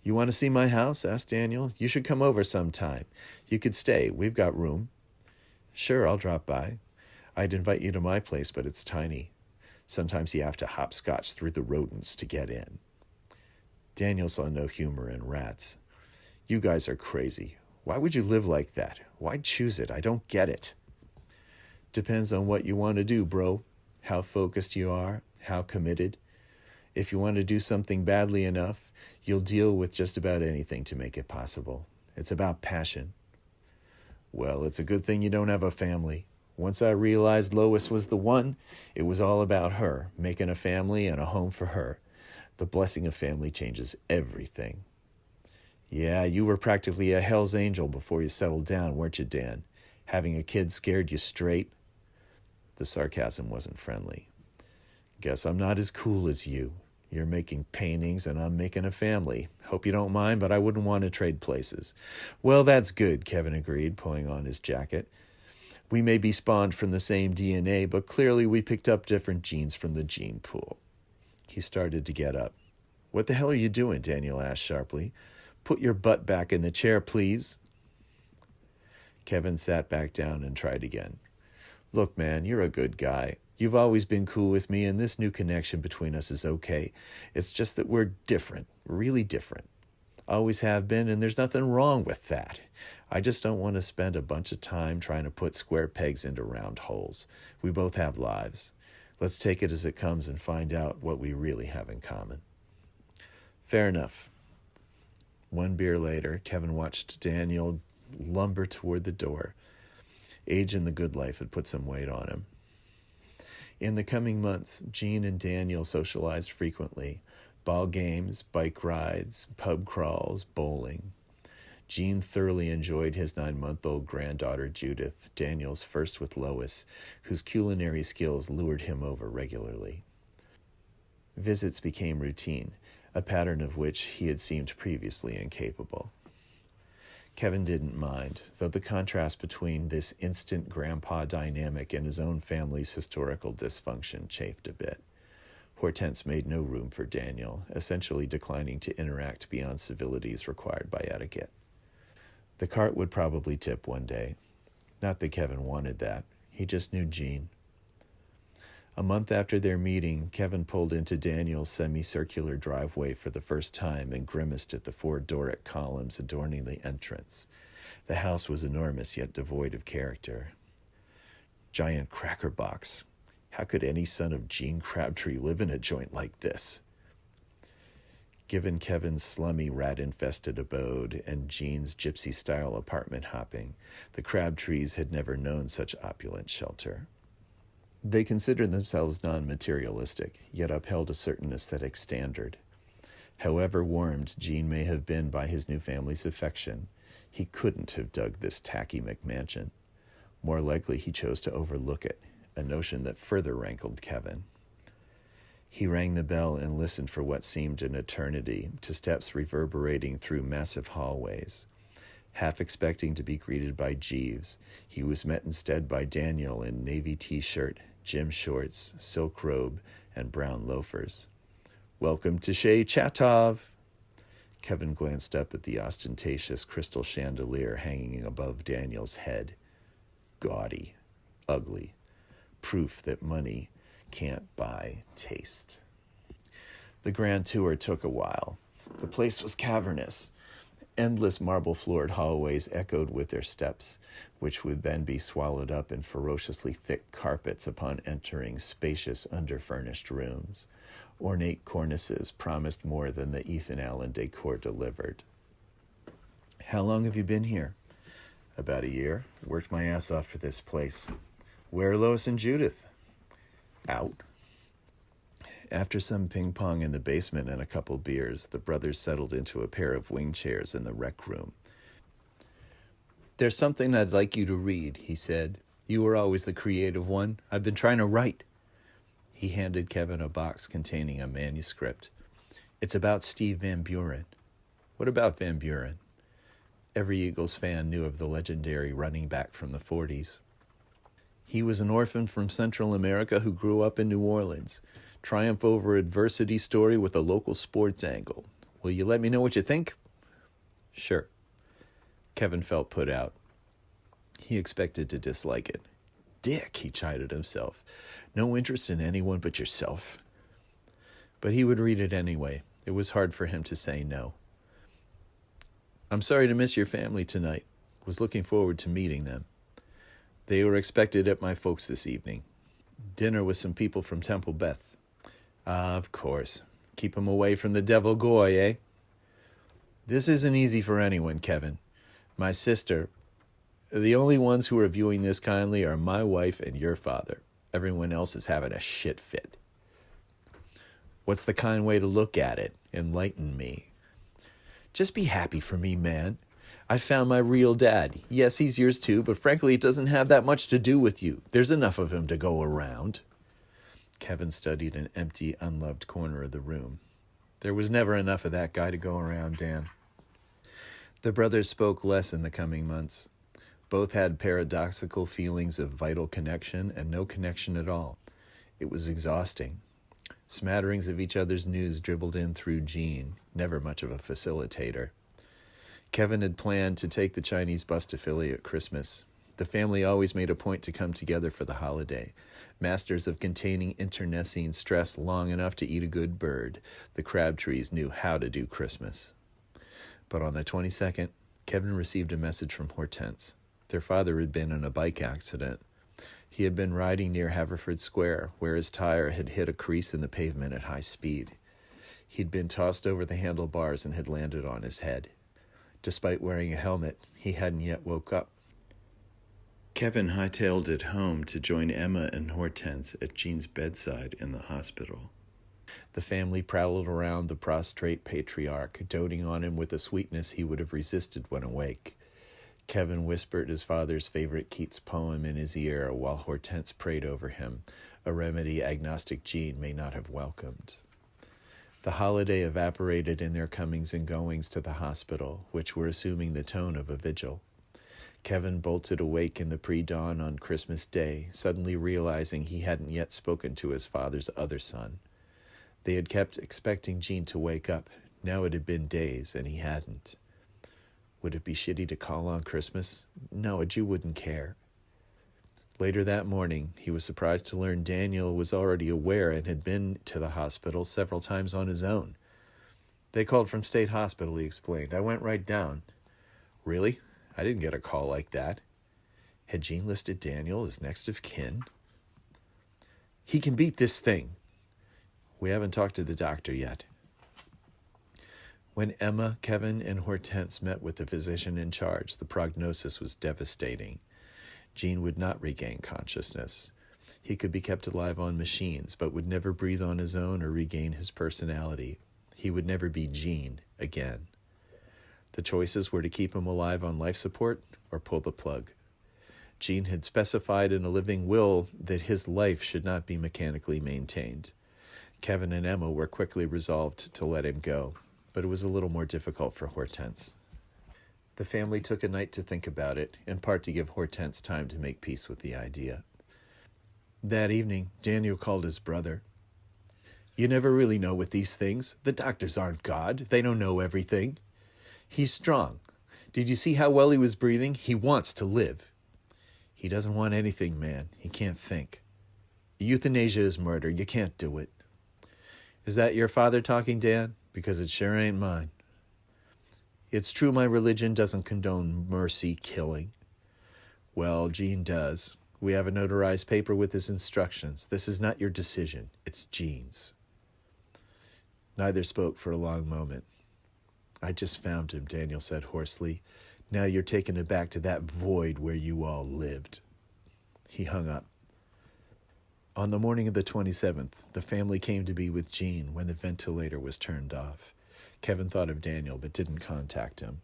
"You want to see my house?" asked Daniel. "You should come over sometime. You could stay. We've got room." "Sure, I'll drop by. I'd invite you to my place, but it's tiny. Sometimes you have to hopscotch through the rodents to get in." Daniel saw no humor in rats. "You guys are crazy. Why would you live like that? Why choose it? I don't get it." "Depends on what you want to do, bro. How focused you are, how committed. If you want to do something badly enough, you'll deal with just about anything to make it possible. It's about passion." "Well, it's a good thing you don't have a family. Once I realized Lois was the one, it was all about her, making a family and a home for her. The blessing of family changes everything." "Yeah, you were practically a Hell's Angel before you settled down, weren't you, Dan? Having a kid scared you straight?" The sarcasm wasn't friendly. "Guess I'm not as cool as you. You're making paintings and I'm making a family. Hope you don't mind, but I wouldn't want to trade places." "Well, that's good," Kevin agreed, pulling on his jacket. "We may be spawned from the same DNA, but clearly we picked up different genes from the gene pool." He started to get up. "What the hell are you doing?" Daniel asked sharply. "Put your butt back in the chair, please." Kevin sat back down and tried again. "Look, man, you're a good guy. You've always been cool with me, and this new connection between us is okay. It's just that we're different, really different. Always have been, and there's nothing wrong with that. I just don't want to spend a bunch of time trying to put square pegs into round holes. We both have lives. Let's take it as it comes and find out what we really have in common." "Fair enough." One beer later, Kevin watched Daniel lumber toward the door. Age and the good life had put some weight on him. In the coming months, Jean and Daniel socialized frequently. Ball games, bike rides, pub crawls, bowling. Jean thoroughly enjoyed his 9-month-old granddaughter Judith, Daniel's first with Lois, whose culinary skills lured him over regularly. Visits became routine, a pattern of which he had seemed previously incapable. Kevin didn't mind, though the contrast between this instant grandpa dynamic and his own family's historical dysfunction chafed a bit. Hortense made no room for Daniel, essentially declining to interact beyond civilities required by etiquette. The cart would probably tip one day. Not that Kevin wanted that. He just knew Jean. A month after their meeting, Kevin pulled into Daniel's semicircular driveway for the first time and grimaced at the 4 Doric columns adorning the entrance. The house was enormous yet devoid of character. Giant cracker box. How could any son of Gene Crabtree live in a joint like this? Given Kevin's slummy, rat-infested abode and Jean's gypsy-style apartment hopping, the Crabtrees had never known such opulent shelter. They considered themselves non-materialistic, yet upheld a certain aesthetic standard. However warmed Gene may have been by his new family's affection, he couldn't have dug this tacky McMansion. More likely he chose to overlook it, a notion that further rankled Kevin. He rang the bell and listened for what seemed an eternity to steps reverberating through massive hallways. Half expecting to be greeted by Jeeves, he was met instead by Daniel in navy t-shirt, gym shorts, silk robe, and brown loafers. "Welcome to Shea Chatov." Kevin glanced up at the ostentatious crystal chandelier hanging above Daniel's head. Gaudy, ugly, proof that money can't buy taste. The grand tour took a while. The place was cavernous. Endless marble-floored hallways echoed with their steps, which would then be swallowed up in ferociously thick carpets upon entering spacious, under-furnished rooms. Ornate cornices promised more than the Ethan Allen decor delivered. "How long have you been here?" "About a year. Worked my ass off for this place." "Where are Lois and Judith?" "Out." After some ping-pong in the basement and a couple beers, the brothers settled into a pair of wing chairs in the rec room. "There's something I'd like you to read," he said. "You were always the creative one. I've been trying to write." He handed Kevin a box containing a manuscript. "It's about Steve Van Buren." "What about Van Buren?" Every Eagles fan knew of the legendary running back from the 40s. "He was an orphan from Central America who grew up in New Orleans. Triumph over adversity story with a local sports angle. Will you let me know what you think? Sure. Kevin felt put out. He expected to dislike it. Dick, he chided himself. No interest in anyone but yourself. But he would read it anyway. It was hard for him to say no. I'm sorry to miss your family tonight. Was looking forward to meeting them. They were expected at my folks this evening. Dinner with some people from Temple Beth. Of course. Keep 'em away from the devil Goy, eh? This isn't easy for anyone, Kevin. My sister. The only ones who are viewing this kindly are my wife and your father. Everyone else is having a shit fit. What's the kind way to look at it? Enlighten me. Just be happy for me, man. I found my real dad. Yes, he's yours too, but frankly, it doesn't have that much to do with you. There's enough of him to go around. Kevin studied an empty, unloved corner of the room. There was never enough of that guy to go around, Dan. The brothers spoke less in the coming months. Both had paradoxical feelings of vital connection and no connection at all. It was exhausting. Smatterings of each other's news dribbled in through Jean, never much of a facilitator. Kevin had planned to take the Chinese bus to Philly at Christmas. The family always made a point to come together for the holiday. Masters of containing internecine stress long enough to eat a good bird, the Crabtrees knew how to do Christmas. But on the 22nd, Kevin received a message from Hortense. Their father had been in a bike accident. He had been riding near Haverford Square, where his tire had hit a crease in the pavement at high speed. He'd been tossed over the handlebars and had landed on his head. Despite wearing a helmet, he hadn't yet woke up. Kevin hightailed it home to join Emma and Hortense at Jean's bedside in the hospital. The family prowled around the prostrate patriarch, doting on him with a sweetness he would have resisted when awake. Kevin whispered his father's favorite Keats poem in his ear while Hortense prayed over him, a remedy agnostic Jean may not have welcomed. The holiday evaporated in their comings and goings to the hospital, which were assuming the tone of a vigil. Kevin bolted awake in the pre-dawn on Christmas Day, suddenly realizing he hadn't yet spoken to his father's other son. They had kept expecting Jean to wake up. Now it had been days, and he hadn't. Would it be shitty to call on Christmas? No, a Jew wouldn't care. Later that morning, he was surprised to learn Daniel was already aware and had been to the hospital several times on his own. They called from State Hospital, he explained. I went right down. Really? I didn't get a call like that. Had Jean listed Daniel as next of kin? He can beat this thing. We haven't talked to the doctor yet. When Emma, Kevin, and Hortense met with the physician in charge, the prognosis was devastating. Jean would not regain consciousness. He could be kept alive on machines, but would never breathe on his own or regain his personality. He would never be Jean again. The choices were to keep him alive on life support or pull the plug. Jean had specified in a living will that his life should not be mechanically maintained. Kevin and Emma were quickly resolved to let him go, but it was a little more difficult for Hortense. The family took a night to think about it, in part to give Hortense time to make peace with the idea. That evening, Daniel called his brother. You never really know with these things. The doctors aren't God. They don't know everything. He's strong. Did you see how well he was breathing? He wants to live. He doesn't want anything, man. He can't think. Euthanasia is murder. You can't do it. Is that your father talking, Dan? Because it sure ain't mine. It's true my religion doesn't condone mercy killing. Well, Jean does. We have a notarized paper with his instructions. This is not your decision. It's Jean's. Neither spoke for a long moment. I just found him, Daniel said hoarsely. Now you're taking it back to that void where you all lived. He hung up. On the morning of the 27th, the family came to be with Jean when the ventilator was turned off. Kevin thought of Daniel, but didn't contact him.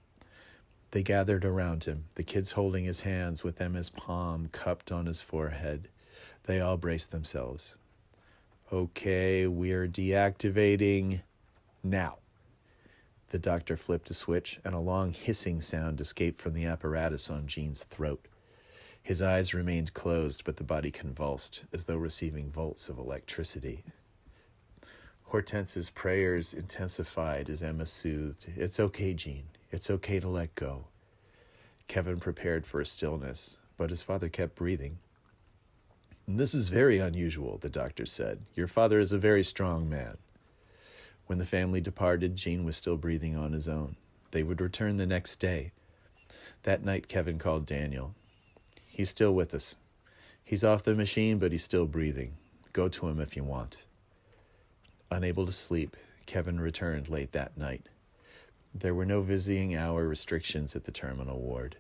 They gathered around him, the kids holding his hands with Emma's palm cupped on his forehead. They all braced themselves. Okay, we're deactivating now. The doctor flipped a switch, and a long hissing sound escaped from the apparatus on Jean's throat. His eyes remained closed, but the body convulsed, as though receiving volts of electricity. Hortense's prayers intensified as Emma soothed. "It's okay, Jean. It's okay to let go." Kevin prepared for a stillness, but his father kept breathing. "This is very unusual," the doctor said. "Your father is a very strong man." When the family departed, Jean was still breathing on his own. They would return the next day. That night, Kevin called Daniel. "He's still with us. He's off the machine, but he's still breathing. Go to him if you want." Unable to sleep, Kevin returned late that night. There were no visiting hour restrictions at the terminal ward.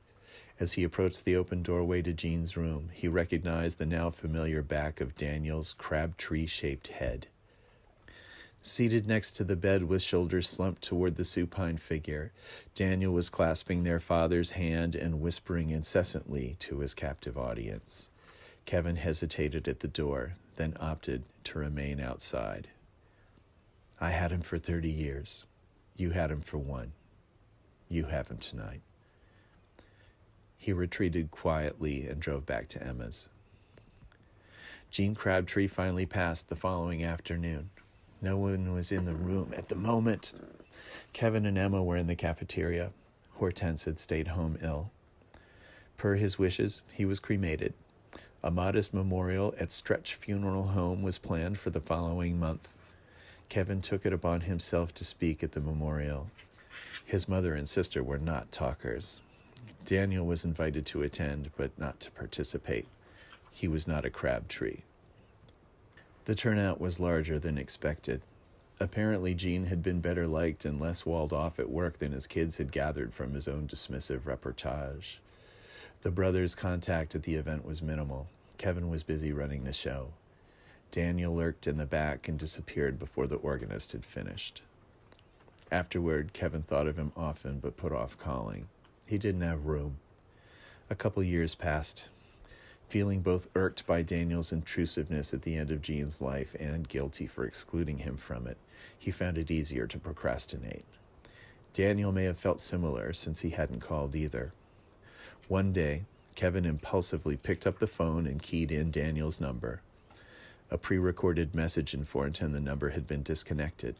As he approached the open doorway to Jean's room, he recognized the now familiar back of Daniel's crabtree-shaped head. Seated next to the bed with shoulders slumped toward the supine figure, Daniel was clasping their father's hand and whispering incessantly to his captive audience. Kevin hesitated at the door, then opted to remain outside. "I had him for 30 years. You had him for 1. You have him tonight." He retreated quietly and drove back to Emma's. Jean Crabtree finally passed the following afternoon. No one was in the room at the moment. Kevin and Emma were in the cafeteria. Hortense had stayed home ill. Per his wishes, he was cremated. A modest memorial at Stretch Funeral Home was planned for the following month. Kevin took it upon himself to speak at the memorial. His mother and sister were not talkers. Daniel was invited to attend, but not to participate. He was not a Crabtree. The turnout was larger than expected. Apparently, Jean had been better liked and less walled off at work than his kids had gathered from his own dismissive reportage. The brothers' contact at the event was minimal. Kevin was busy running the show. Daniel lurked in the back and disappeared before the organist had finished. Afterward, Kevin thought of him often but put off calling. He didn't have room. A couple years passed. Feeling both irked by Daniel's intrusiveness at the end of Jean's life and guilty for excluding him from it, he found it easier to procrastinate. Daniel may have felt similar since he hadn't called either. One day, Kevin impulsively picked up the phone and keyed in Daniel's number. A pre-recorded message informed him the number had been disconnected.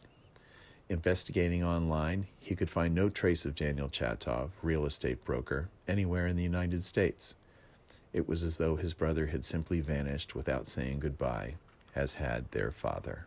Investigating online, he could find no trace of Daniel Chatov, real estate broker, anywhere in the United States. It was as though his brother had simply vanished without saying goodbye, as had their father.